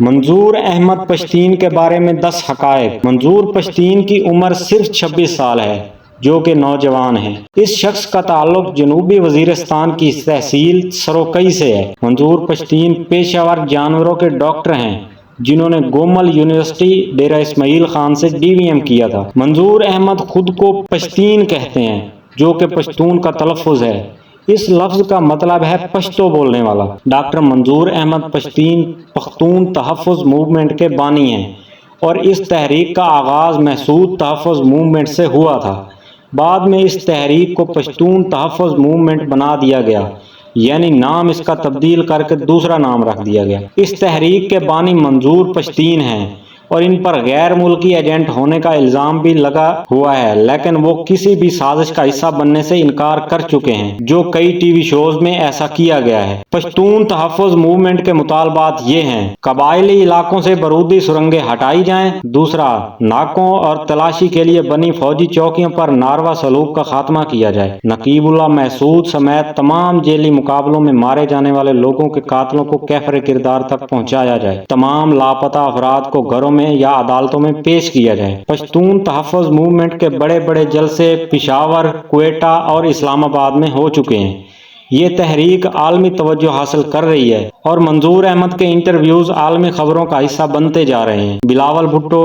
منظور احمد پشتین کے بارے میں 10 حقائق۔ منظور پشتین کی عمر صرف 26 سال ہے، جو کہ نوجوان ہیں۔ اس شخص کا تعلق جنوبی وزیرستان کی تحصیل سروکئی سے ہے۔ منظور پشتین پیشہ ور جانوروں کے ڈاکٹر ہیں، جنہوں نے گومل یونیورسٹی ڈیرہ اسماعیل خان سے DVM کیا تھا۔ منظور احمد خود کو پشتین کہتے ہیں، جو کہ پشتون کا تلفظ ہے۔ اس لفظ کا مطلب ہے پشتو بولنے والا۔ ڈاکٹر منظور احمد پشتین پختون تحفظ موومنٹ کے بانی ہیں، اور اس تحریک کا آغاز محسود تحفظ موومنٹ سے ہوا تھا۔ بعد میں اس تحریک کو پشتون تحفظ موومنٹ بنا دیا گیا، یعنی نام اس کا تبدیل کر کے دوسرا نام رکھ دیا گیا۔ اس تحریک کے بانی منظور پشتین ہیں، اور ان پر غیر ملکی ایجنٹ ہونے کا الزام بھی لگا ہوا ہے، لیکن وہ کسی بھی سازش کا حصہ بننے سے انکار کر چکے ہیں، جو کئی ٹی وی شوز میں ایسا کیا گیا ہے۔ پشتون تحفظ موومنٹ کے مطالبات یہ ہیں: قبائلی علاقوں سے بارودی سرنگیں ہٹائی جائیں۔ دوسرا، ناکوں اور تلاشی کے لیے بنی فوجی چوکیوں پر ناروا سلوک کا خاتمہ کیا جائے۔ نقیب اللہ محسود سمیت تمام جیلی مقابلوں میں مارے جانے والے لوگوں کے قاتلوں کو کیفر کردار تک پہنچایا جائے۔ تمام لاپتہ افراد کو گھروں میں یا عدالتوں میں پیش کیا جائے۔ پشتون تحفظ موومنٹ کے بڑے بڑے جلسے پشاور، کوئٹہ اور اسلام آباد میں ہو چکے ہیں۔ یہ تحریک عالمی توجہ حاصل کر رہی ہے، اور منظور احمد کے انٹرویوز عالمی خبروں کا حصہ بنتے جا رہے ہیں۔ بلاول بھٹو،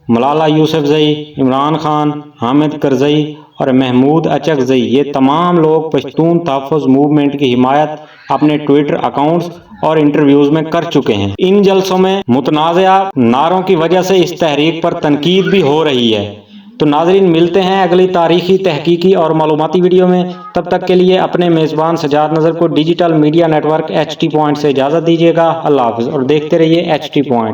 ملالہ یوسفزئی، عمران خان، حامد کرزئی اور محمود اچکزئی، یہ تمام لوگ پشتون تحفظ موومنٹ کی حمایت اپنے ٹویٹر اکاؤنٹس اور انٹرویوز میں کر چکے ہیں۔ ان جلسوں میں متنازعہ نعروں کی وجہ سے اس تحریک پر تنقید بھی ہو رہی ہے۔ تو ناظرین، ملتے ہیں اگلی تاریخی، تحقیقی اور معلوماتی ویڈیو میں۔ تب تک کے لیے اپنے میزبان سجاد نذر کو digital media network HT point سے اجازت دیجیے گا۔ اللہ حافظ، اور دیکھتے رہیے HT پوائنٹ۔